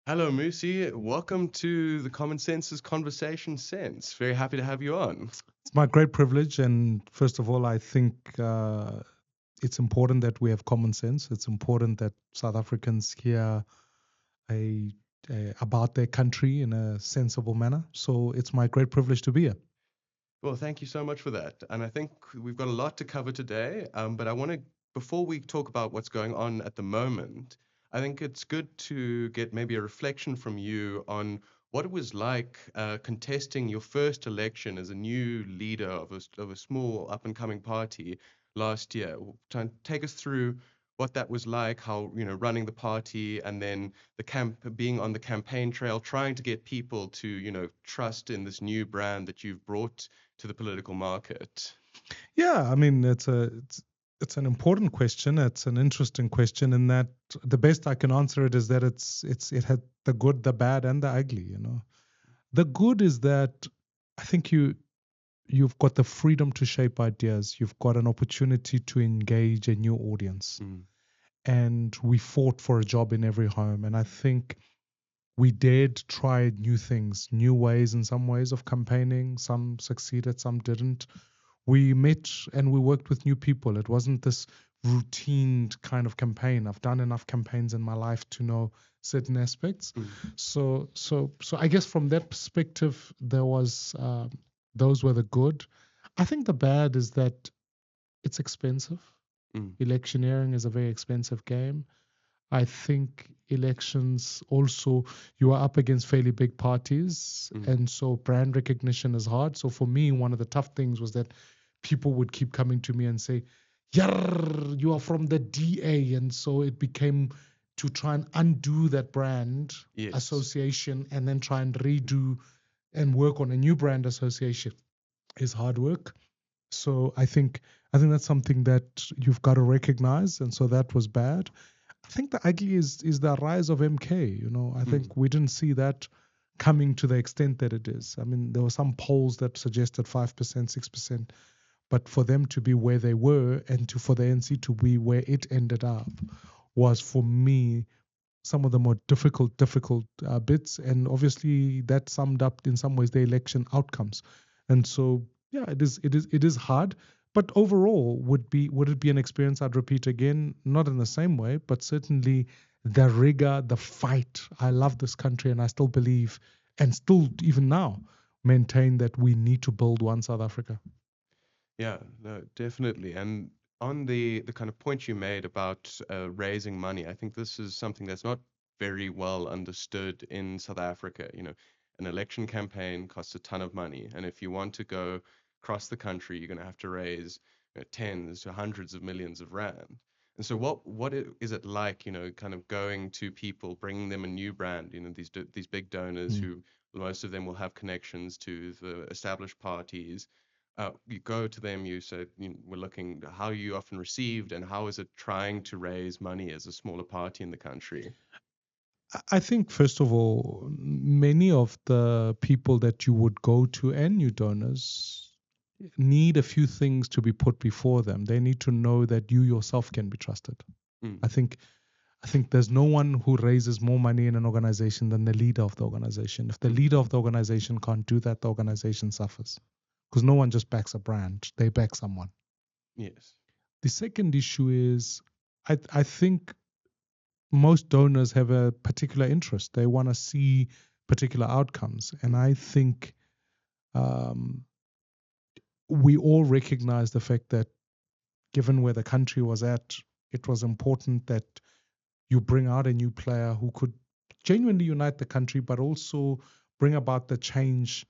Hello, Musi. Welcome to the Common Senses Conversation Sense. Very happy to have you on. It's my great privilege. And first of all, I think it's important that we have common sense. It's important that South Africans hear a, about their country in a sensible manner. So it's my great privilege to be here. Well, thank you so much for that. And I think we've got a lot to cover today. But I want to, before we talk about what's going on at the moment, I think it's good to get maybe a reflection from you on what it was like contesting your first election as a new leader of a small up and coming party last year. Try and take us through what that was like, how, running the party and then being on the campaign trail, trying to get people to, trust in this new brand that you've brought to the political market? Yeah, I mean, it's an important question. It's an interesting question in that the best I can answer it is that it had the good, the bad, and the ugly. The good is that I think you've got the freedom to shape ideas. You've got an opportunity to engage a new audience. Mm, And we fought for a job in every home. And I think we dared try new things, new ways in some ways of campaigning. Some succeeded, some didn't. We met and we worked with new people. It wasn't this routine kind of campaign. I've done enough campaigns in my life to know certain aspects. mm, So I guess from that perspective, there was those were the good. I think the bad is that it's expensive. mm, Electioneering is a very expensive game. I think elections also, you are up against fairly big parties, mm. and so brand recognition is hard. So for me, one of the tough things was that people would keep coming to me and say, "Yarr, you are from the DA," and so it became to try and undo that brand Yes. association and then try and redo and work on a new brand association is hard work. So I think that's something that you've got to recognize, and so that was bad. I think the ugly is the rise of MK. I Mm, think we didn't see that coming to the extent that it is. I mean, there were some polls that suggested 5%, 6%, but for them to be where they were and for the NC to be where it ended up was for me some of the more difficult bits, and obviously that summed up in some ways the election outcomes. And so, yeah, it is hard. But overall, would it be an experience I'd repeat again? Not in the same way, but certainly the rigor, the fight. I love this country, and I still believe, and still even now, maintain that we need to build one South Africa. yeah, no, definitely. And on the kind of point you made about raising money, I think this is something that's not very well understood in South Africa. An election campaign costs a ton of money, and if you want to go across the country, you're going to have to raise tens to hundreds of millions of rand. And so, is it like, kind of going to people, bringing them a new brand, these big donors Mm. who most of them will have connections to the established parties. You go to them, you say, we're looking, how are you often received, and how is it trying to raise money as a smaller party in the country? I think, first of all, many of the people that you would go to and new donors need a few things to be put before them. They need to know that you yourself can be trusted. Mm, I think I think there's no one who raises more money in an organization than the leader of the organization. If the mm, leader of the organization can't do that, the organization suffers. Because no one just backs a brand, they back someone. yes. The second issue is I think most donors have a particular interest. They want to see particular outcomes. And Mm, I think um, we all recognize the fact that given where the country was at, it was important that you bring out a new player who could genuinely unite the country, but also bring about the change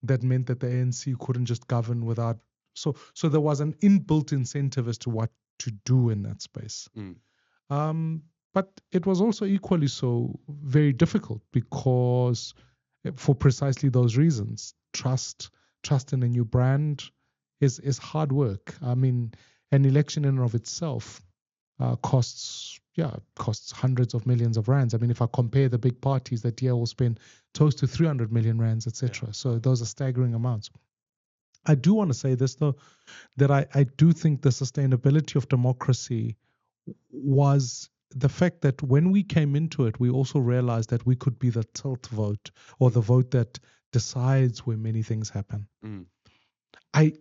that meant that the ANC couldn't just govern without. So there was an inbuilt incentive as to what to do in that space. mm, Um, but it was also equally so very difficult because, for precisely those reasons, trust in a new brand is hard work. I mean, an election in and of itself costs hundreds of millions of rands. I mean, if I compare the big parties, that year will spend close to 300 million rands, yeah. etc. So those are staggering amounts. I do want to say this though, that I do think the sustainability of democracy was the fact that when we came into it, we also realized that we could be the tilt vote, or the vote that decides where many things happen. Mm. I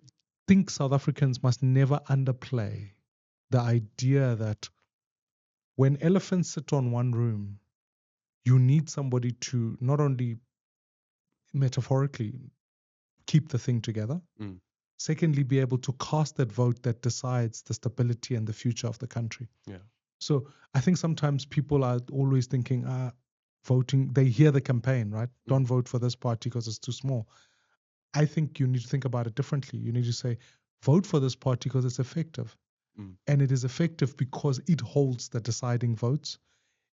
think South Africans must never underplay the idea that when elephants sit on one room, you need somebody to not only metaphorically keep the thing together, Mm. secondly, be able to cast that vote that decides the stability and the future of the country. Yeah. So I think sometimes people are always thinking, voting, they hear the campaign, right? Don't vote for this party because it's too small. I think you need to think about it differently. You need to say, vote for this party because it's effective. Mm. And it is effective because it holds the deciding votes.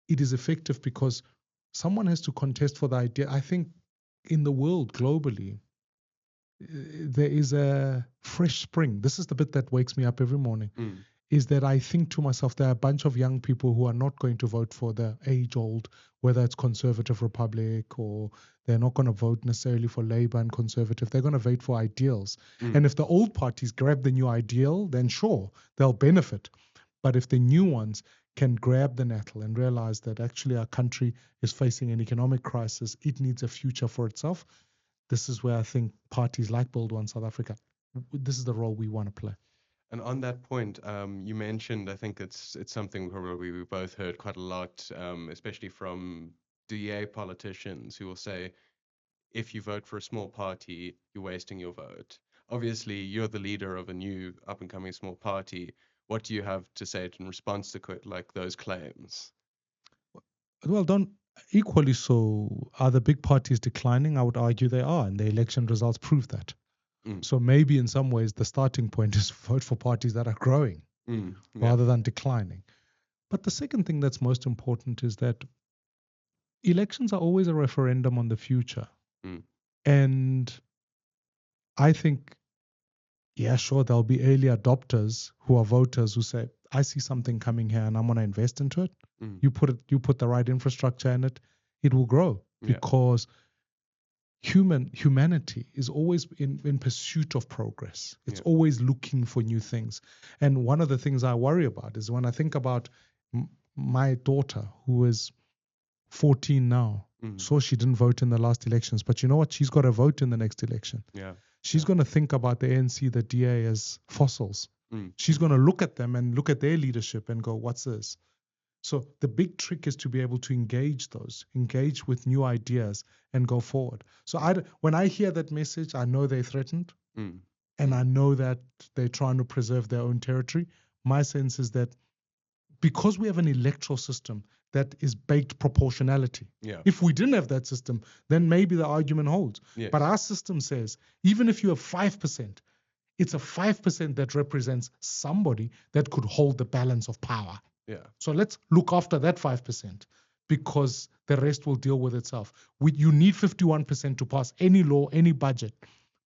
It is effective because someone has to contest for the idea. I think in the world globally, there is a fresh spring. This is the bit that wakes me up every morning. Mm. Is that I think to myself, there are a bunch of young people who are not going to vote for the age-old, whether it's Conservative Republic, or they're not going to vote necessarily for Labour and Conservative. They're going to vote for ideals. Mm. And if the old parties grab the new ideal, then sure, they'll benefit. But if the new ones can grab the nettle and realize that actually our country is facing an economic crisis, it needs a future for itself, this is where I think parties like Build One South Africa, this is the role we want to play. And on that point, you mentioned, I think it's something probably we both heard quite a lot, especially from DA politicians who will say, if you vote for a small party, you're wasting your vote. Obviously, you're the leader of a new up-and-coming small party. What do you have to say in response to like those claims? Well, don't equally so. Are the big parties declining? I would argue they are, and the election results prove that. Mm. So maybe in some ways the starting point is vote for parties that are growing rather than declining. But the second thing that's most important is that elections are always a referendum on the future. Mm. And I think, yeah, sure, there'll be early adopters who are voters who say, I see something coming here and I'm going to invest into it. Mm. You put the right infrastructure in it, it will grow, because humanity is always in pursuit of progress. It's always looking for new things. And one of the things I worry about is when I think about my daughter, who is 14 now, so she didn't vote in the last elections, but you know what? She's got to vote in the next election. She's going to think about the ANC, the DA as fossils. She's going to look at them and look at their leadership and go, what's this? So the big trick is to be able to engage with new ideas and go forward. So when I hear that message, I know they're threatened, and I know that they're trying to preserve their own territory. My sense is that because we have an electoral system that is baked proportionality. If we didn't have that system, then maybe the argument holds. But our system says, even if you have 5%, it's a 5% that represents somebody that could hold the balance of power. So let's look after that 5%, because the rest will deal with itself. You need 51% to pass any law, any budget.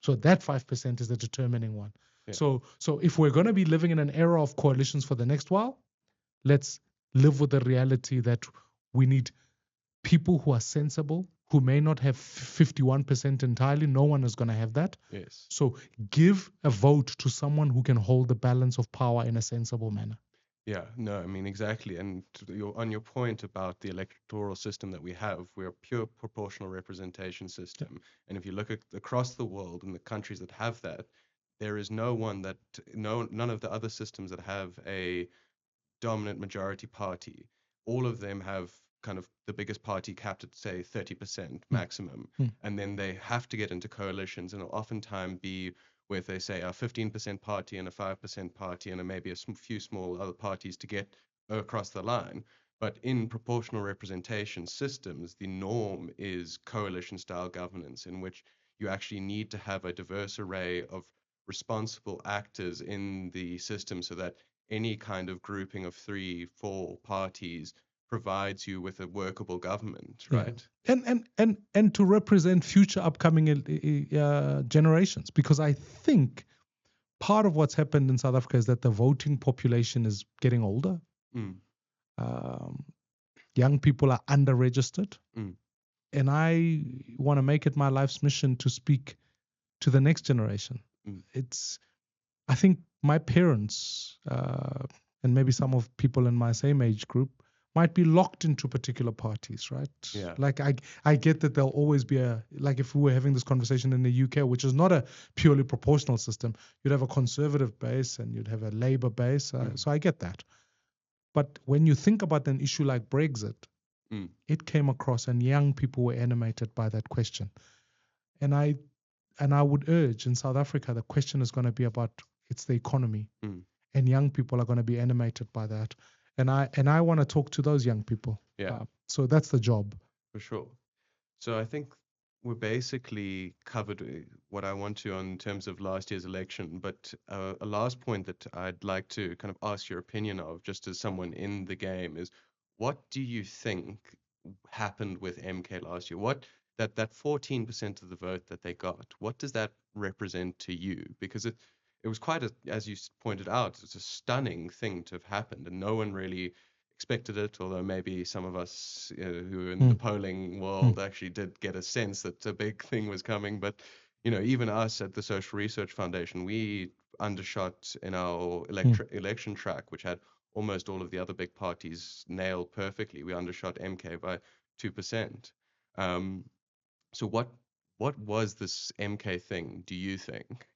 So that 5% is the determining one. So if we're going to be living in an era of coalitions for the next while, let's live with the reality that we need people who are sensible, who may not have 51% entirely. No one is going to have that. So give a vote to someone who can hold the balance of power in a sensible manner. Yeah, no, I mean, exactly. And on your point about the electoral system that we have, we're a pure proportional representation system. And if you look across the world and the countries that have that, there is none of the other systems that have a dominant majority party. All of them have kind of the biggest party capped at, say, 30% maximum. And then they have to get into coalitions, and it'll oftentimes be where they say a 15% party and a 5% party and maybe a few small other parties to get across the line. But in proportional representation systems, the norm is coalition-style governance, in which you actually need to have a diverse array of responsible actors in the system, so that any kind of grouping of 3-4 parties provides you with a workable government, right? And to represent future upcoming generations, because I think part of what's happened in South Africa is that the voting population is getting older. Young people are under-registered. And I want to make it my life's mission to speak to the next generation. I think my parents, and maybe some of people in my same age group, might be locked into particular parties, right? Yeah. Like I get that there'll always be like if we were having this conversation in the UK, which is not a purely proportional system, you'd have a conservative base and you'd have a Labour base. So I get that. But when you think about an issue like Brexit, it came across and young people were animated by that question. And I would urge in South Africa, the question is going to be about it's the economy. And young people are going to be animated by that. And I want to talk to those young people. Yeah. So that's the job. For sure. So I think we're basically covered what I want to on terms of last year's election. But a last point that I'd like to kind of ask your opinion of, just as someone in the game, is what do you think happened with MK last year? What that 14% of the vote that they got, what does that represent to you? Because it was quite as you pointed out, it's a stunning thing to have happened, and no one really expected it, although maybe some of us who are in the polling world actually did get a sense that a big thing was coming. But, even us at the Social Research Foundation, we undershot in our election track, which had almost all of the other big parties nailed perfectly. We undershot MK by 2%. So what was this MK thing, do you think?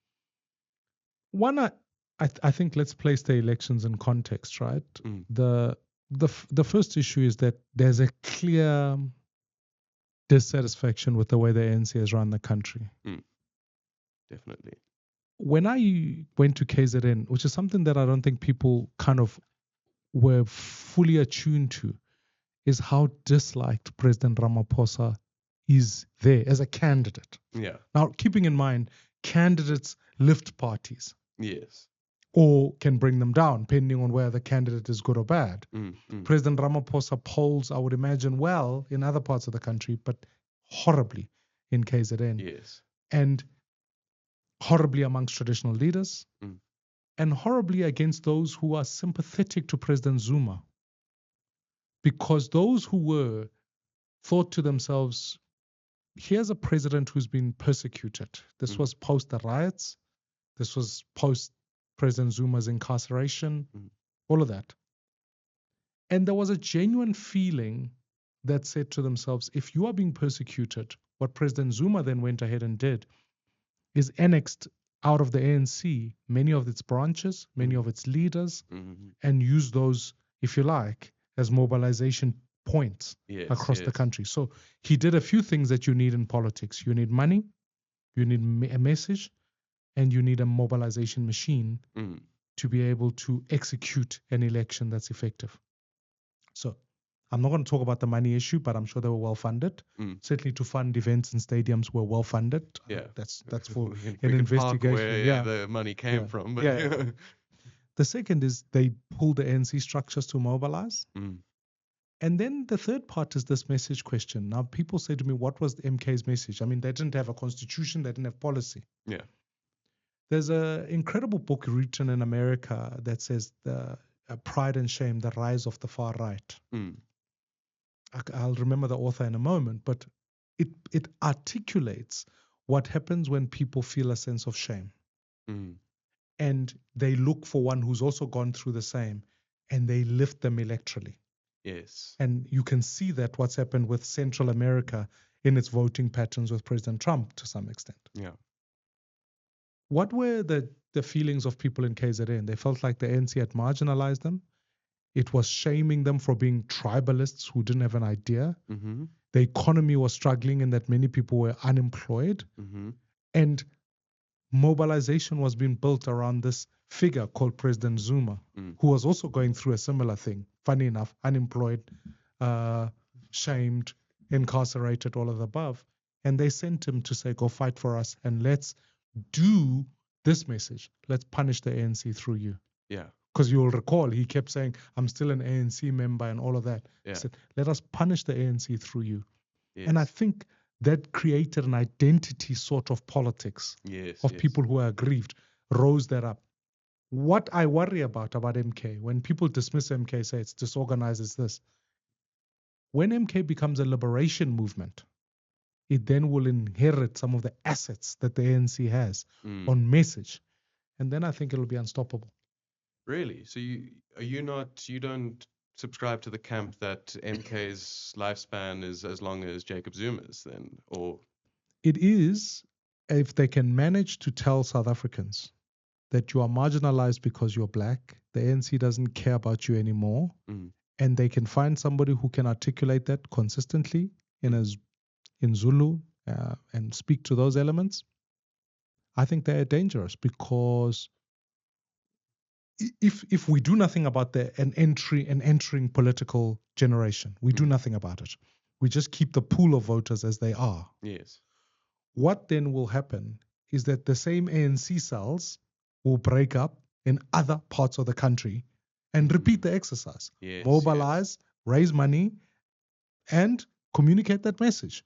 One, I think let's place the elections in context, right? The first issue is that there's a clear dissatisfaction with the way the ANC has run the country. Definitely. When I went to KZN, which is something that I don't think people kind of were fully attuned to, is how disliked President Ramaphosa is there as a candidate. Yeah. Now, keeping in mind, candidates lift parties. Yes. Or can bring them down, depending on whether the candidate is good or bad. President Ramaphosa polls, I would imagine, well in other parts of the country, but horribly in KZN. Yes. And horribly amongst traditional leaders, and horribly against those who are sympathetic to President Zuma. Because those who were thought to themselves, here's a president who's been persecuted. This was post the riots. This was post President Zuma's incarceration, all of that. And there was a genuine feeling that said to themselves, if you are being persecuted, what President Zuma then went ahead and did is annexed out of the ANC many of its branches, many of its leaders, and used those, if you like, as mobilization points across the country. So he did a few things that you need in politics. You need money, you need a message, and you need a mobilization machine to be able to execute an election that's effective. So I'm not going to talk about the money issue, but I'm sure they were well funded. Certainly to fund events and stadiums were well funded. Yeah. That's for an investigation. Where the money came from. But The second is they pulled the ANC structures to mobilize. And then the third part is this message question. Now, people say to me, what was the MK's message? I mean, they didn't have a constitution. They didn't have policy. Yeah. There's an incredible book written in America that says Pride and Shame, the Rise of the Far Right. I'll remember the author in a moment, but it articulates what happens when people feel a sense of shame. And they look for one who's also gone through the same, and they lift them electorally. Yes. And you can see that what's happened with Central America in its voting patterns with President Trump to some extent. Yeah. What were the feelings of people in KZN? They felt like the ANC had marginalized them. It was shaming them for being tribalists who didn't have an idea. The economy was struggling in that many people were unemployed. And mobilization was being built around this figure called President Zuma, who was also going through a similar thing. Funny enough, unemployed, shamed, incarcerated, all of the above. And they sent him to say, go fight for us and let's do this message. Let's punish the ANC through you. Yeah. Because you'll recall, he kept saying, I'm still an ANC member and all of that. Yeah. He said, let us punish the ANC through you. Yes. And I think that created an identity sort of politics of people who are aggrieved, rose that up. What I worry about MK, when people dismiss MK, say it's disorganized, is this. When MK becomes a liberation movement, it then will inherit some of the assets that the ANC has on message. And then I think it'll be unstoppable. Really? So you don't subscribe to the camp that MK's lifespan is as long as Jacob Zuma's then, or It is if they can manage to tell South Africans that you are marginalized because you're black, the ANC doesn't care about you anymore, and they can find somebody who can articulate that consistently in Zulu and speak to those elements, I think they're dangerous, because if we do nothing about an entering political generation, we do nothing about it. We just keep the pool of voters as they are. yes, What then will happen is that the same ANC cells will break up in other parts of the country and repeat the exercise. yes, Mobilize, raise money, and communicate that message.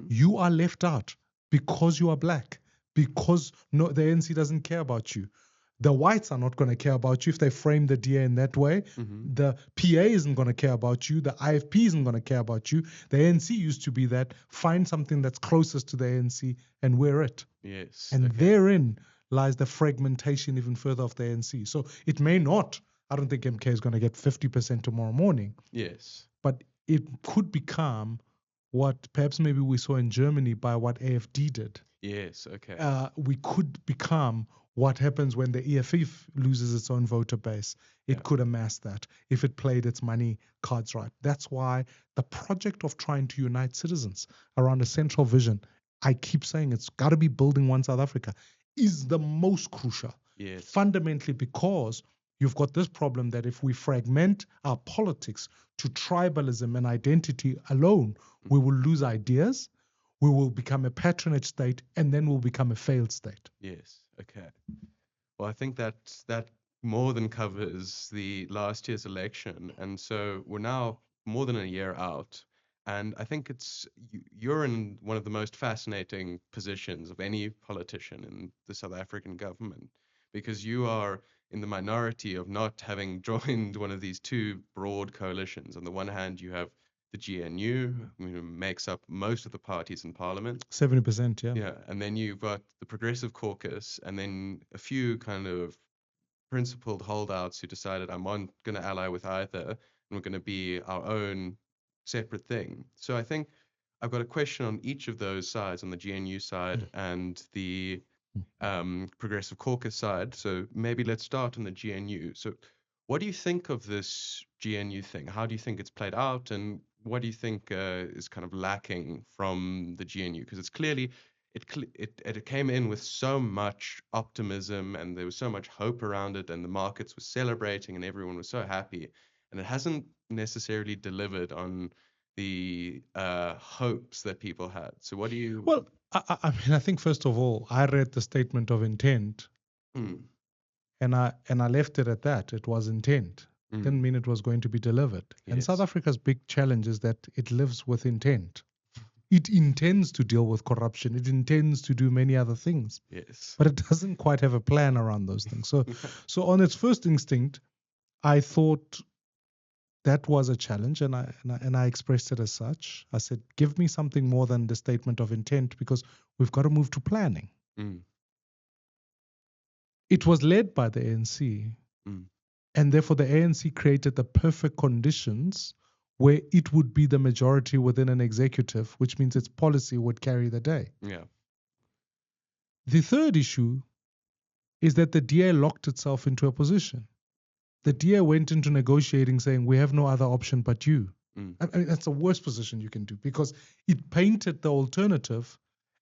You are left out because you are black, because the ANC doesn't care about you. The whites are not going to care about you if they frame the DA in that way. The PA isn't going to care about you. The IFP isn't going to care about you. The ANC used to be that. Find something that's closest to the ANC and wear it. yes. And okay. therein lies the fragmentation even further of the ANC. So it may not, I don't think MK is going to get 50% tomorrow morning. Yes. But it could become what perhaps maybe we saw in Germany by what AFD did. Yes, okay. We could become what happens when the EFF loses its own voter base. It could amass that if it played its money cards right. That's why the project of trying to unite citizens around a central vision, I keep saying it's got to be building one South Africa, is the most crucial. Yes. Fundamentally, because you've got this problem that if we fragment our politics to tribalism and identity alone, we will lose ideas, we will become a patronage state, and then we'll become a failed state. Yes, okay. Well, I think that more than covers the last year's election. And so we're now more than a year out. And I think you're in one of the most fascinating positions of any politician in the South African government, because you are in the minority of not having joined one of these two broad coalitions. On the one hand, you have the GNU, who makes up most of the parties in parliament. 70%, yeah. Yeah, and then you've got the Progressive Caucus, and then a few kind of principled holdouts who decided, I'm not going to ally with either, and we're going to be our own separate thing. So I think I've got a question on each of those sides, on the GNU side and the Progressive Caucus side. So maybe let's start on the GNU. So what do you think of this GNU thing? How do you think it's played out, and what do you think is kind of lacking from the GNU? Because it's clearly, it came in with so much optimism, and there was so much hope around it, and the markets were celebrating, and everyone was so happy, and it hasn't necessarily delivered on the hopes that people had. So what do you... Well, I mean, I think first of all, I read the statement of intent, and I left it at that. It was intent. Didn't mean it was going to be delivered. Yes. And South Africa's big challenge is that it lives with intent. It intends to deal with corruption. It intends to do many other things. Yes. But it doesn't quite have a plan around those things. So on its first instinct, I thought that was a challenge, and I expressed it as such. I said, give me something more than the statement of intent, because we've got to move to planning. It was led by the ANC, and therefore the ANC created the perfect conditions where it would be the majority within an executive, which means its policy would carry the day. Yeah. The third issue is that the DA locked itself into a position. The DA went into negotiating saying, we have no other option but you. I mean, that's the worst position you can do, because it painted the alternative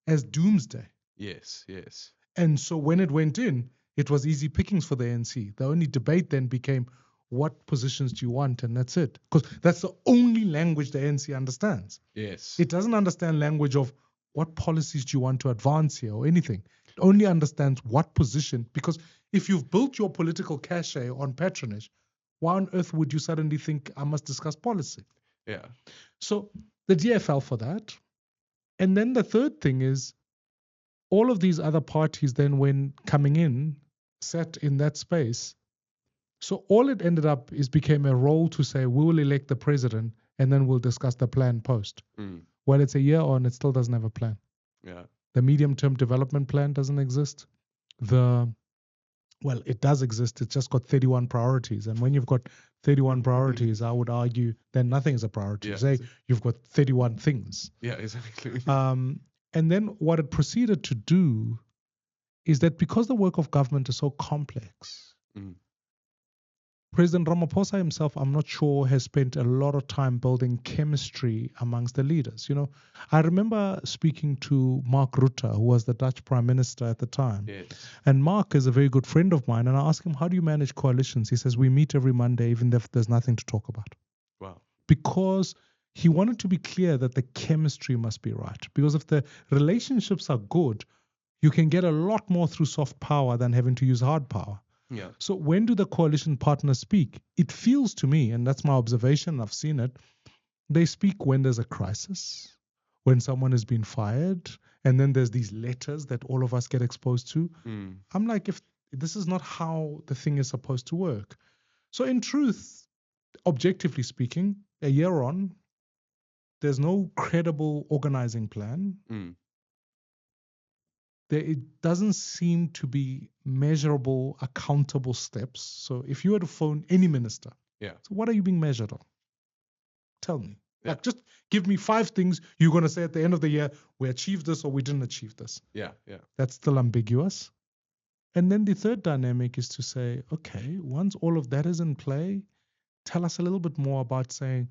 as doomsday. Yes, yes. And so when it went in, it was easy pickings for the ANC. The only debate then became, what positions do you want? And that's it. Because that's the only language the ANC understands. Yes. It doesn't understand language of what policies do you want to advance here or anything. It only understands what position. Because if you've built your political cachet on patronage, why on earth would you suddenly think I must discuss policy? Yeah. So the DA fell for that. And then the third thing is, all of these other parties then, when coming in, sat in that space. So all it ended up is became a role to say, we will elect the president and then we'll discuss the plan post. Well, it's a year on, it still doesn't have a plan. Yeah. The medium-term development plan doesn't exist. The Well, it does exist. It's just got 31 priorities. And when you've got 31 priorities, I would argue then nothing is a priority. Yeah. Say you've got 31 things. Yeah, exactly. And then what it proceeded to do is that because the work of government is so complex, President Ramaphosa himself, I'm not sure, has spent a lot of time building chemistry amongst the leaders. You know, I remember speaking to Mark Rutte, who was the Dutch Prime Minister at the time. Yes. And Mark is a very good friend of mine. And I asked him, how do you manage coalitions? He says, we meet every Monday, even if there's nothing to talk about. Wow. Because he wanted to be clear that the chemistry must be right. Because if the relationships are good, you can get a lot more through soft power than having to use hard power. Yeah. So when do the coalition partners speak? It feels to me, and that's my observation, I've seen it, they speak when there's a crisis, when someone has been fired, and then there's these letters that all of us get exposed to. I'm like, if this is not how the thing is supposed to work. So in truth, objectively speaking, a year on, there's no credible organizing plan. It doesn't seem to be measurable, accountable steps. So if you were to phone any minister, so what are you being measured on? Tell me. Yeah. Like, just give me 5 things you're going to say at the end of the year, we achieved this or we didn't achieve this. Yeah. That's still ambiguous. And then the third dynamic is to say, okay, once all of that is in play, tell us a little bit more about saying,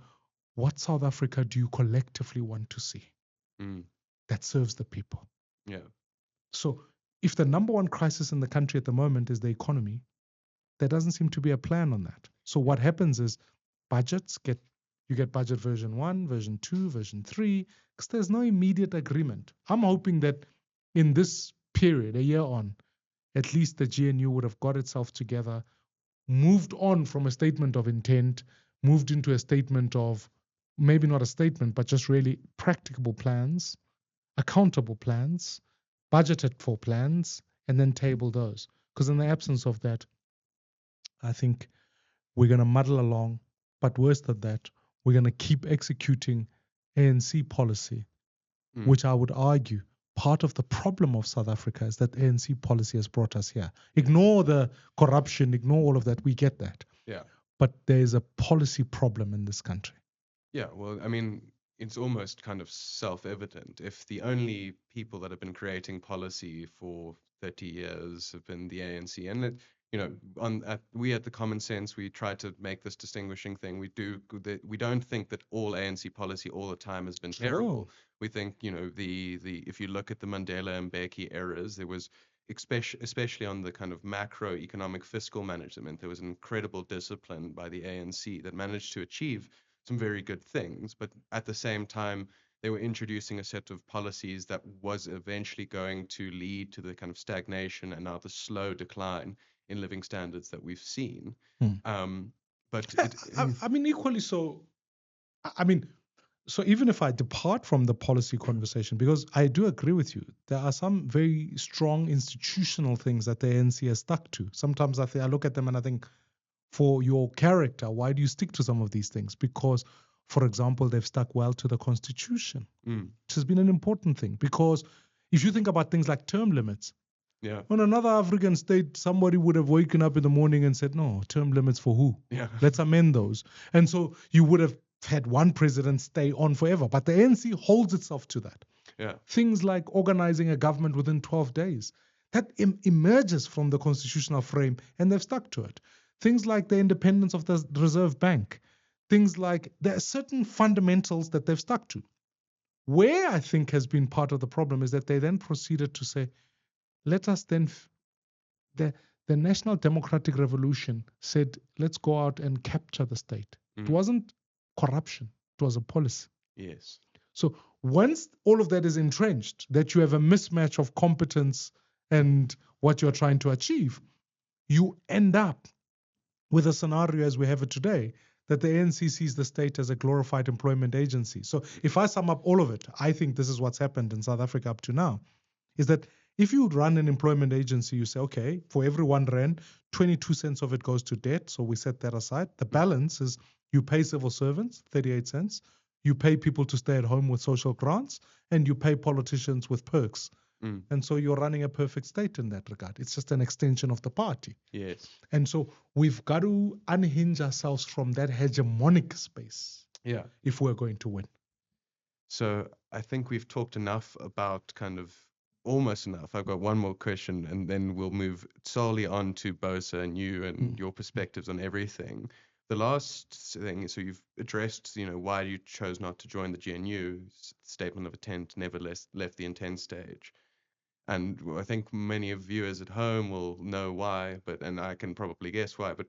what South Africa do you collectively want to see that serves the people? Yeah. So if the number one crisis in the country at the moment is the economy, there doesn't seem to be a plan on that. So what happens is you get budget version 1, version 2, version 3, because there's no immediate agreement. I'm hoping that in this period, a year on, at least the GNU would have got itself together, moved on from a statement of intent, moved into a statement of, maybe not a statement, but just really practicable plans, accountable plans, budgeted for plans, and then table those. Because in the absence of that, I think we're going to muddle along. But worse than that, we're going to keep executing ANC policy, which I would argue part of the problem of South Africa is that ANC policy has brought us here. Ignore the corruption, ignore all of that. We get that. Yeah. But there's a policy problem in this country. Yeah. Well, I mean, it's almost kind of self-evident. If the only people that have been creating policy for 30 years have been the ANC, and we at the Common Sense, we try to make this distinguishing thing. We don't think that all ANC policy all the time has been terrible. We think, if you look at the Mandela and Mbeki eras, there was especially on the kind of macroeconomic fiscal management, there was an incredible discipline by the ANC that managed to achieve some very good things, but at the same time, they were introducing a set of policies that was eventually going to lead to the kind of stagnation and now the slow decline in living standards that we've seen. But equally so. So even if I depart from the policy conversation, because I do agree with you, there are some very strong institutional things that the ANC has stuck to. Sometimes I look at them and I think, for your character, why do you stick to some of these things? Because, for example, they've stuck well to the Constitution, which has been an important thing. Because if you think about things like term limits, on another African state, somebody would have woken up in the morning and said, no, term limits for who? Let's amend those. And so you would have had one president stay on forever. But the ANC holds itself to that. Things like organizing a government within 12 days, that emerges from the constitutional frame, and they've stuck to it. Things like the independence of the Reserve Bank, things like there are certain fundamentals that they've stuck to. Where I think has been part of the problem is that they then proceeded to say, let us then, the National Democratic Revolution said, let's go out and capture the state. It wasn't corruption, it was a policy. Yes. So once all of that is entrenched, that you have a mismatch of competence and what you're trying to achieve, you end up with a scenario as we have it today, that the ANC sees the state as a glorified employment agency. So if I sum up all of it, I think this is what's happened in South Africa up to now, is that if you run an employment agency, you say, okay, for every 1 rand, 22 cents of it goes to debt, so we set that aside. The balance is you pay civil servants, 38 cents, you pay people to stay at home with social grants, and you pay politicians with perks, Mm. And so you're running a perfect state in that regard. It's just an extension of the party. Yes. And so we've got to unhinge ourselves from that hegemonic space Yeah. if we're going to win. So I think we've talked enough about almost enough. I've got one more question and then we'll move solely on to BOSA and you and your perspectives on everything. The last thing, so you've addressed, why you chose not to join the GNU, statement of intent, never left the intent stage. And I think many of viewers at home will know why, and I can probably guess why, but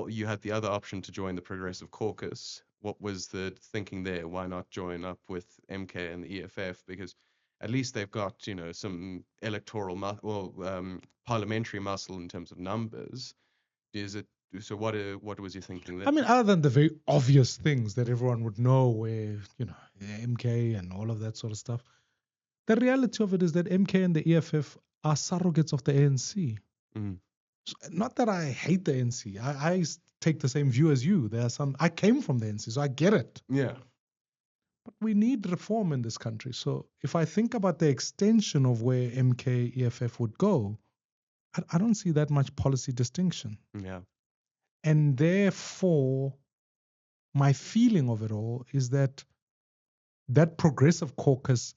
you had the other option to join the Progressive Caucus. What was the thinking there? Why not join up with MK and the EFF? Because at least they've got, some electoral parliamentary muscle in terms of numbers. Is it so? What was your thinking there? I mean, other than the very obvious things that everyone would know, where, MK and all of that sort of stuff, the reality of it is that MK and the EFF are surrogates of the ANC. Mm. So, not that I hate the ANC. I take the same view as you. I came from the ANC, so I get it. Yeah. But we need reform in this country. So if I think about the extension of where MK, EFF would go, I don't see that much policy distinction. Yeah. And therefore, my feeling of it all is that progressive caucus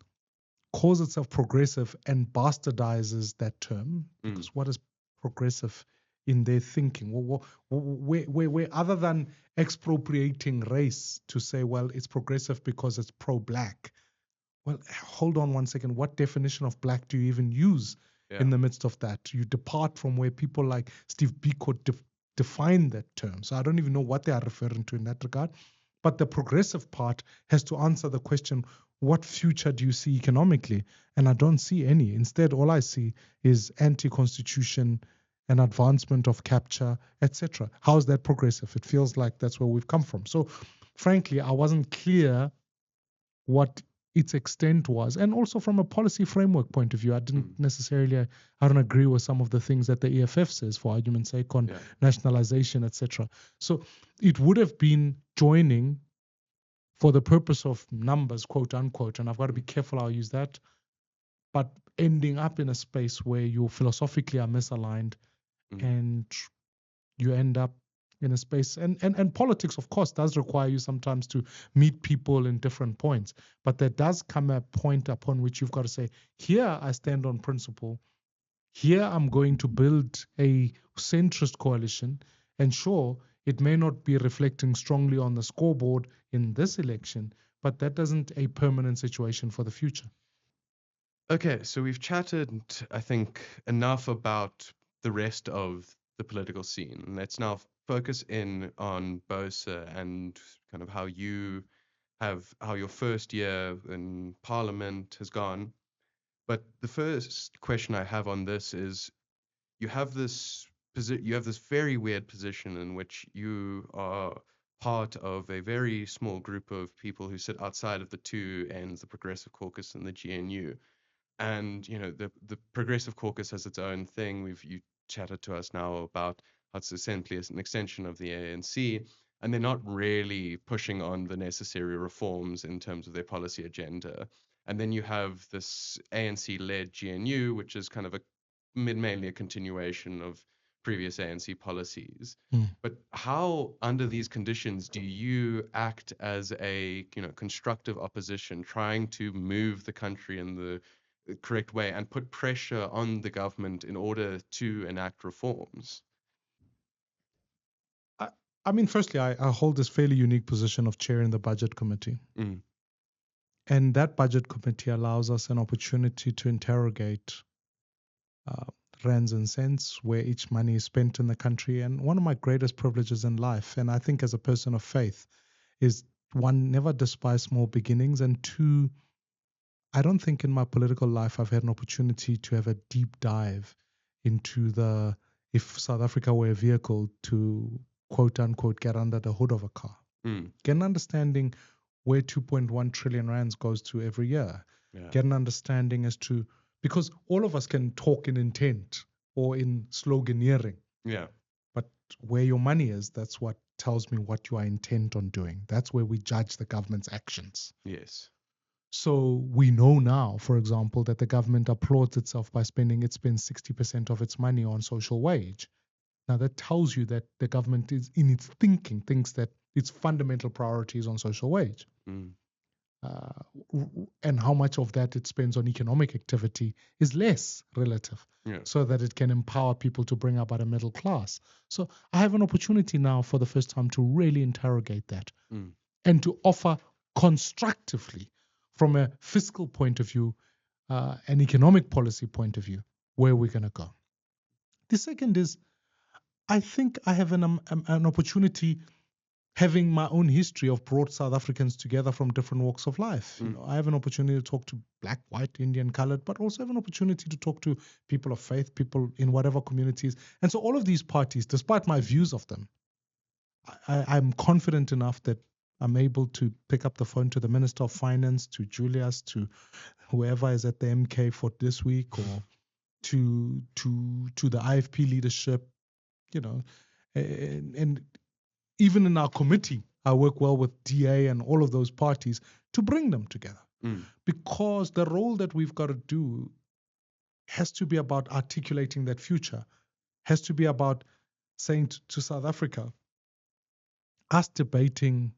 calls itself progressive and bastardizes that term. Because what is progressive in their thinking? Where other than expropriating race to say, well, it's progressive because it's pro-black. Well, hold on one second. What definition of black do you even use in the midst of that? You depart from where people like Steve Biko define that term. So I don't even know what they are referring to in that regard. But the progressive part has to answer the question, what future do you see economically? And I don't see any. Instead, all I see is anti-constitution, an advancement of capture, etc. How is that progressive? It feels like that's where we've come from. So frankly, I wasn't clear what its extent was. And also from a policy framework point of view, I didn't necessarily, I don't agree with some of the things that the EFF says, for argument's sake, on nationalization, etc. So it would have been joining for the purpose of numbers, quote unquote, and I've got to be careful how I use that, but ending up in a space where you philosophically are misaligned and you end up in a space, and politics, of course, does require you sometimes to meet people in different points. But there does come a point upon which you've got to say, here I stand on principle. Here I'm going to build a centrist coalition. And sure, it may not be reflecting strongly on the scoreboard in this election, but that isn't a permanent situation for the future. Okay, so we've chatted, I think, enough about the rest of the political scene. Let's now focus in on BOSA and kind of how your first year in Parliament has gone. But the first question I have on this is, you have this very weird position in which you are part of a very small group of people who sit outside of the two ends, the Progressive Caucus and the GNU. And the Progressive Caucus has its own thing. You chatted to us now about how it's essentially an extension of the ANC, and they're not really pushing on the necessary reforms in terms of their policy agenda. And then you have this ANC-led GNU, which is kind of mainly a continuation of previous ANC policies. But how, under these conditions, do you act as a constructive opposition, trying to move the country in the correct way and put pressure on the government in order to enact reforms? I mean, firstly, I hold this fairly unique position of chairing the budget committee. And that budget committee allows us an opportunity to interrogate rands and cents, where each money is spent in the country. And one of my greatest privileges in life, and I think as a person of faith, is one, never despise small beginnings, and two, I don't think in my political life I've had an opportunity to have a deep dive into if South Africa were a vehicle, to quote unquote get under the hood of a car. Get an understanding where 2.1 trillion rands goes to every year. Get an understanding as to, because all of us can talk in intent or in sloganeering. But where your money is, that's what tells me what you are intent on doing. That's where we judge the government's actions. Yes. So we know now, for example, that the government applauds itself by it spends 60% of its money on social wage. Now that tells you that the government is in its thinking, thinks that its fundamental priority is on social wage. Mm. And how much of that it spends on economic activity is less relative, Yeah. so that it can empower people to bring about a middle class. So I have an opportunity now for the first time to really interrogate that and to offer constructively from a fiscal point of view, an economic policy point of view, where we're going to go. The second is, I think I have an opportunity, having my own history of brought South Africans together from different walks of life. You know, I have an opportunity to talk to black, white, Indian, colored, but also have an opportunity to talk to people of faith, people in whatever communities. And so all of these parties, despite my views of them, I'm confident enough that I'm able to pick up the phone to the Minister of Finance, to Julius, to whoever is at the MK for this week, or to the IFP leadership, you know, and even in our committee, I work well with DA and all of those parties to bring them together. Because the role that we've got to do has to be about articulating that future, has to be about saying to South Africa, us debating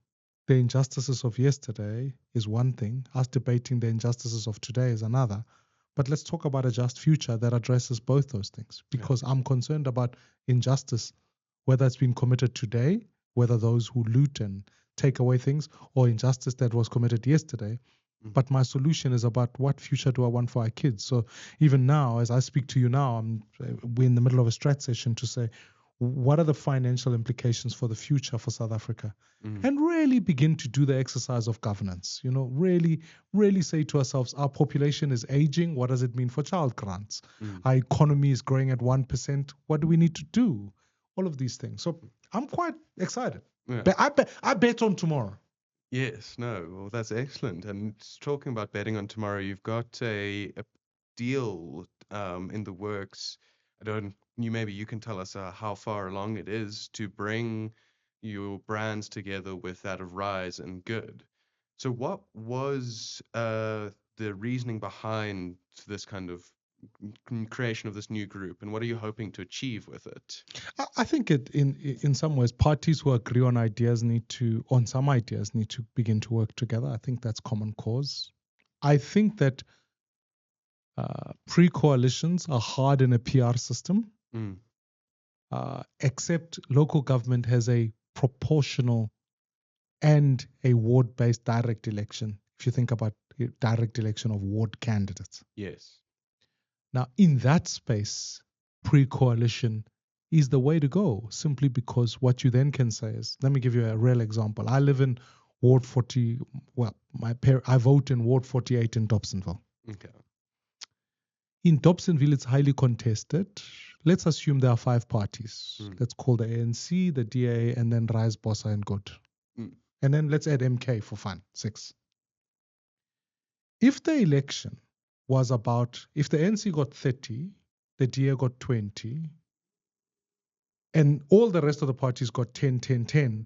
the injustices of yesterday is one thing, us debating the injustices of today is another. But let's talk about a just future that addresses both those things, because I'm concerned about injustice, whether it's been committed today, whether those who loot and take away things, or injustice that was committed yesterday. But my solution is about what future do I want for our kids. So even now, as I speak to you now, we're in the middle of a strat session to say, what are the financial implications for the future for South Africa? And really begin to do the exercise of governance. You know, really say to ourselves, our population is aging. What does it mean for child grants? Our economy is growing at 1%. What do we need to do? All of these things. So I'm quite excited. Yeah. But I bet on tomorrow. Yes, no, well, that's excellent. And talking about betting on tomorrow, you've got a deal in the works. Maybe you can tell us how far along it is to bring your brands together with that of Rise and Good. So what was the reasoning behind this kind of creation of this new group, and what are you hoping to achieve with it? I think in some ways, parties who agree on some ideas need to begin to work together. I think that's common cause. I think that pre-coalitions are hard in a PR system, except local government has a proportional and a ward-based direct election. If you think about direct election of ward candidates. Yes. Now, in that space, pre-coalition is the way to go, simply because what you then can say is, let me give you a real example. I live in Ward 40. Well, I vote in Ward 48 in Dobsonville. Okay. In Dobsonville, it's highly contested. Let's assume there are 5 parties. Let's call the ANC, the DA, and then Rise, BOSA, and Good. And then let's add MK for fun, 6. If the election was about, if the ANC got 30, the DA got 20, and all the rest of the parties got 10, 10, 10,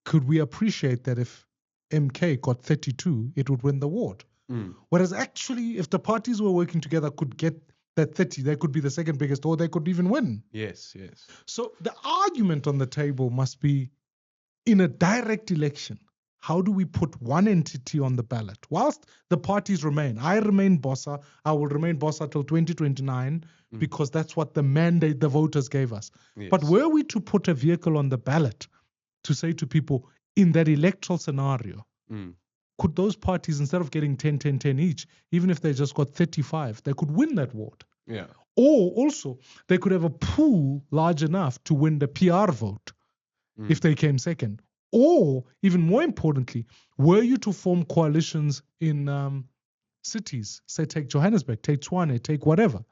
could we appreciate that if MK got 32, it would win the ward? Whereas actually, if the parties were working together, could get that 30, they could be the second biggest, or they could even win. Yes, yes. So the argument on the table must be, in a direct election, how do we put one entity on the ballot? Whilst the parties remain, I remain BOSA, I will remain BOSA till 2029, because that's what the mandate the voters gave us. Yes. But were we to put a vehicle on the ballot to say to people, in that electoral scenario, could those parties, instead of getting 10, 10, 10 each, even if they just got 35, they could win that ward? Yeah. Or also, they could have a pool large enough to win the PR vote if they came second. Or, even more importantly, were you to form coalitions in cities, say take Johannesburg, take Tshwane, take whatever,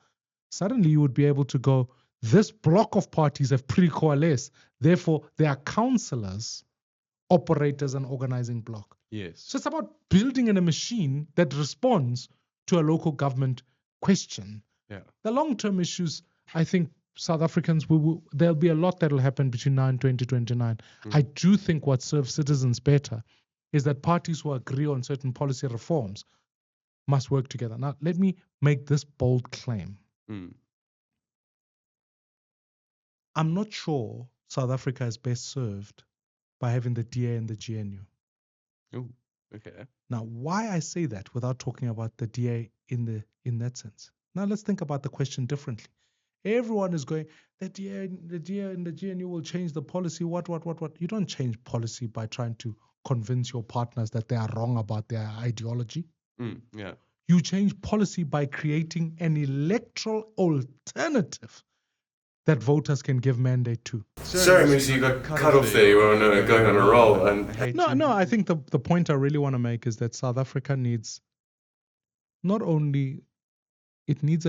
suddenly you would be able to go, this block of parties have pre-coalesced, therefore they are councillors operate as an organizing block. Yes. So it's about building in a machine that responds to a local government question. Yeah. The long-term issues, I think South Africans, there'll be a lot that will happen between now and 2029. I do think what serves citizens better is that parties who agree on certain policy reforms must work together. Now, let me make this bold claim. I'm not sure South Africa is best served by having the DA and the GNU. Oh, okay. Now, why I say that without talking about the DA in that sense? Now, let's think about the question differently. Everyone is going, the DA and the GNU will change the policy. What? You don't change policy by trying to convince your partners that they are wrong about their ideology. Yeah. You change policy by creating an electoral alternative that voters can give mandate to. Sorry, Mmusi, you got cut off there. You were going on a roll. No, I think the point I really want to make is that South Africa needs not only it needs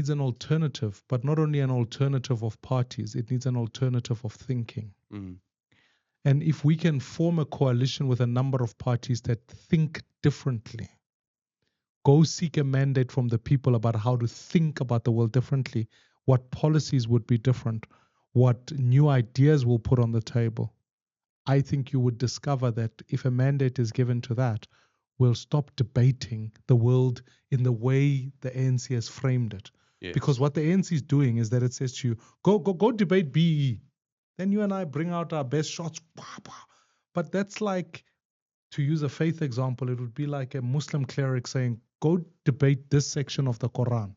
an alternative, but not only an alternative of parties, it needs an alternative of thinking. And if we can form a coalition with a number of parties that think differently, go seek a mandate from the people about how to think about the world differently, what policies would be different, what new ideas we'll put on the table, I think you would discover that if a mandate is given to that, we'll stop debating the world in the way the ANC has framed it. Yes. Because what the ANC is doing is that it says to you, go debate BE. Then you and I bring out our best shots. But that's like, to use a faith example, it would be like a Muslim cleric saying, go debate this section of the Quran.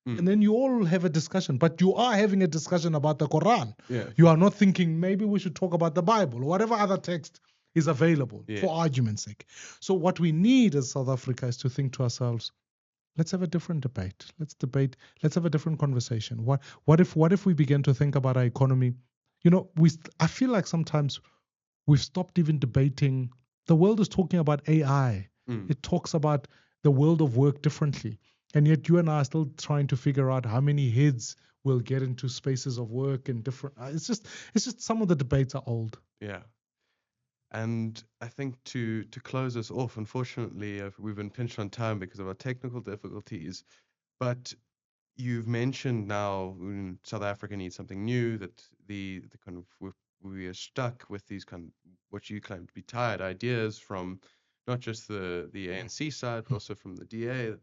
And then you all have a discussion, but you are having a discussion about the Quran. Yeah. You are not thinking maybe we should talk about the Bible or whatever other text is available for argument's sake. So what we need as South Africa is to think to ourselves, let's have a different debate. Let's have a different conversation. What if we begin to think about our economy? I feel like sometimes we've stopped even debating. The world is talking about AI. It talks about the world of work differently. And yet you and I are still trying to figure out how many heads will get into spaces of work and different. It's just some of the debates are old. Yeah. And I think to close us off, unfortunately, we've been pinched on time because of our technical difficulties. But you've mentioned now South Africa needs something new, that the kind of we are stuck with these kind of what you claim to be tired ideas from not just the ANC side, but also from the DA.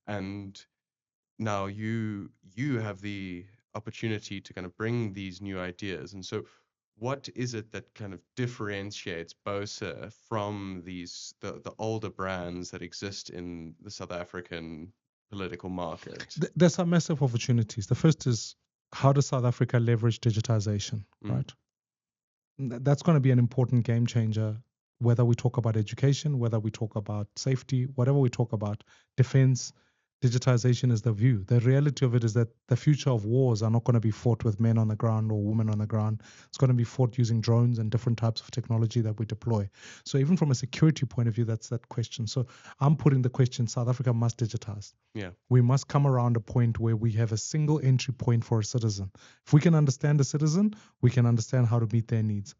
And now you have the opportunity to kind of bring these new ideas. And so what is it that kind of differentiates BOSA from the older brands that exist in the South African political market? There's some massive opportunities. The first is, how does South Africa leverage digitization, right? That's going to be an important game changer, whether we talk about education, whether we talk about safety, whatever we talk about, defense. Digitization is the view. The reality of it is that the future of wars are not going to be fought with men on the ground or women on the ground. It's going to be fought using drones and different types of technology that we deploy. So even from a security point of view, that's that question. So I'm putting the question, South Africa must digitize. Yeah. We must come around a point where we have a single entry point for a citizen. If we can understand the citizen, we can understand how to meet their needs.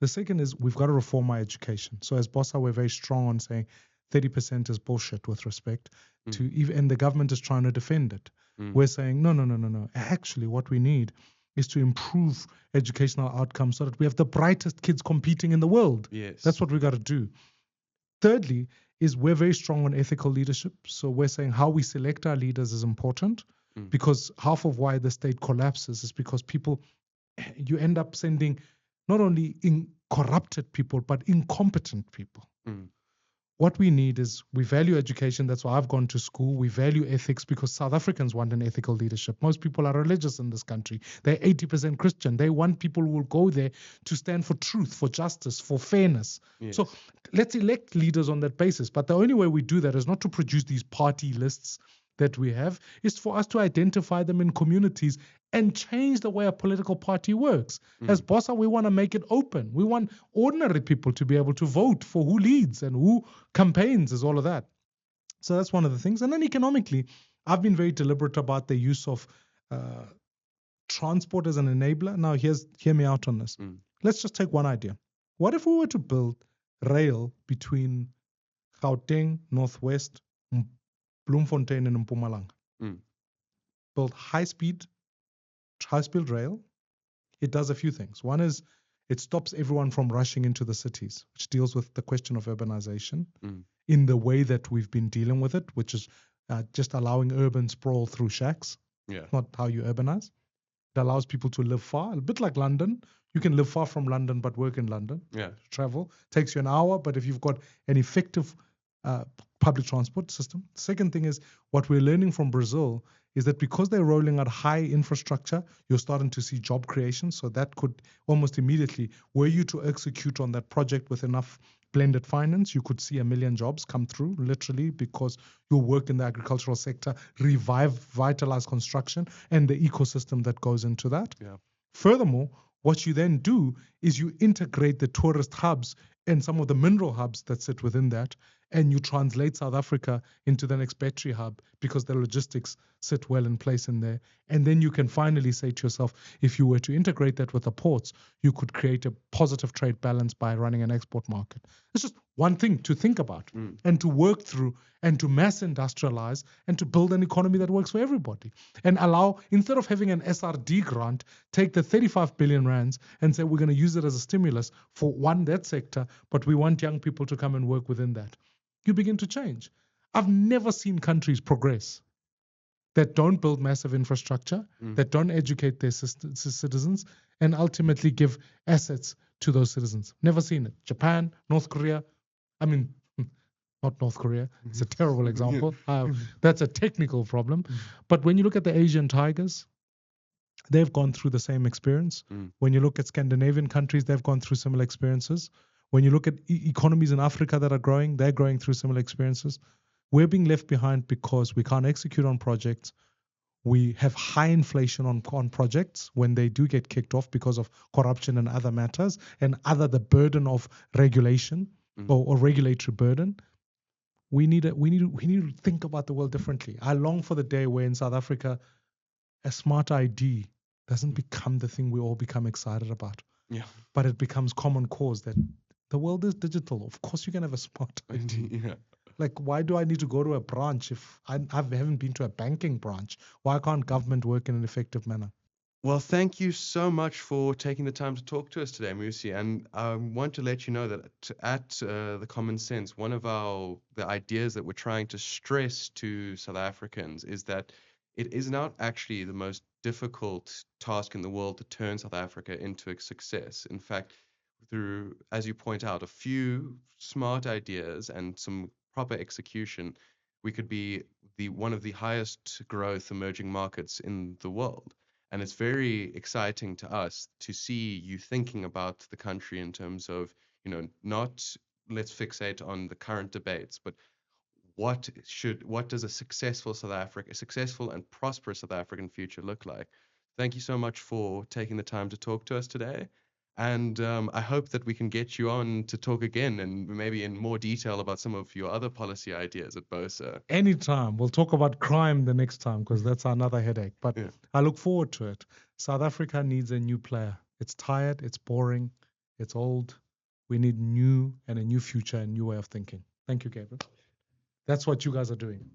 The second is we've got to reform our education. So as BOSA, we're very strong on saying 30% is bullshit with respect to even, and the government is trying to defend it. We're saying, no. Actually, what we need is to improve educational outcomes so that we have the brightest kids competing in the world. Yes. That's what we got to do. Thirdly, is we're very strong on ethical leadership. So we're saying how we select our leaders is important because half of why the state collapses is because you end up sending not only corrupted people, but incompetent people. What we need is, we value education. That's why I've gone to school. We value ethics because South Africans want an ethical leadership. Most people are religious in this country. They're 80% Christian. They want people who will go there to stand for truth, for justice, for fairness. Yes. So let's elect leaders on that basis. But the only way we do that is not to produce these party lists that we have, is for us to identify them in communities and change the way a political party works. As BOSA, we want to make it open. We want ordinary people to be able to vote for who leads and who campaigns, is all of that. So that's one of the things. And then economically, I've been very deliberate about the use of transport as an enabler. Now, hear me out on this. Let's just take one idea. What if we were to build rail between Gauteng, Northwest, Bloemfontein and Mpumalanga? Build high-speed rail. It does a few things. One is It stops everyone from rushing into the cities, which deals with the question of urbanization Mm. in the way that we've been dealing with it, which is just allowing urban sprawl through shacks. Yeah. Not how you urbanize. It allows people to live far, a bit like London. You can live far from London but work in London. Yeah. Travel takes you an hour, but if you've got an effective public transport system. Second thing is what we're learning from Brazil is that because they're rolling out high infrastructure, you're starting to see job creation. So that could almost immediately, were you to execute on that project with enough blended finance, you could see 1 million jobs come through literally because your work in the agricultural sector vitalize construction and the ecosystem that goes into that. Yeah. Furthermore, what you then do is you integrate the tourist hubs and some of the mineral hubs that sit within that, and you translate South Africa into the next battery hub because the logistics sit well in place in there. And then you can finally say to yourself, if you were to integrate that with the ports, you could create a positive trade balance by running an export market. It's just one thing to think about and to work through and to mass industrialize and to build an economy that works for everybody. And allow, instead of having an SRD grant, take the 35 billion rands and say we're going to use it as a stimulus for that sector, but we want young people to come and work within that. You begin to change. I've never seen countries progress that don't build massive infrastructure, that don't educate their citizens, and ultimately give assets to those citizens. Never seen it. Japan, North Korea. I mean, not North Korea. It's a terrible example. That's a technical problem. But when you look at the Asian tigers, they've gone through the same experience. When you look at Scandinavian countries, they've gone through similar experiences. When you look at economies in Africa that are growing, they're going through similar experiences. We're being left behind because we can't execute on projects. We have high inflation on projects when they do get kicked off because of corruption and other matters, and the burden of regulation or regulatory burden. We need to think about the world differently. I long for the day where in South Africa, a smart ID doesn't become the thing we all become excited about. Yeah. But it becomes common cause that the world is digital. Of course, you can have a smart ID. Yeah. Like, why do I need to go to a branch if I haven't been to a banking branch? Why can't government work in an effective manner? Well, thank you so much for taking the time to talk to us today, Mmusi. And I want to let you know that at the Common Sense, one of the ideas that we're trying to stress to South Africans is that it is not actually the most difficult task in the world to turn South Africa into a success. In fact, through, as you point out, a few smart ideas and some proper execution, we could be one of the highest growth emerging markets in the world. And it's very exciting to us to see you thinking about the country in terms of, not let's fixate on the current debates, but what does a successful and prosperous South African future look like? Thank you so much for taking the time to talk to us today. And I hope that we can get you on to talk again and maybe in more detail about some of your other policy ideas at BOSA. Anytime. We'll talk about crime the next time because that's another headache. But Yeah. I look forward to it. South Africa needs a new player. It's tired. It's boring. It's old. We need new and a new future, a new way of thinking. Thank you, Gabriel. That's what you guys are doing.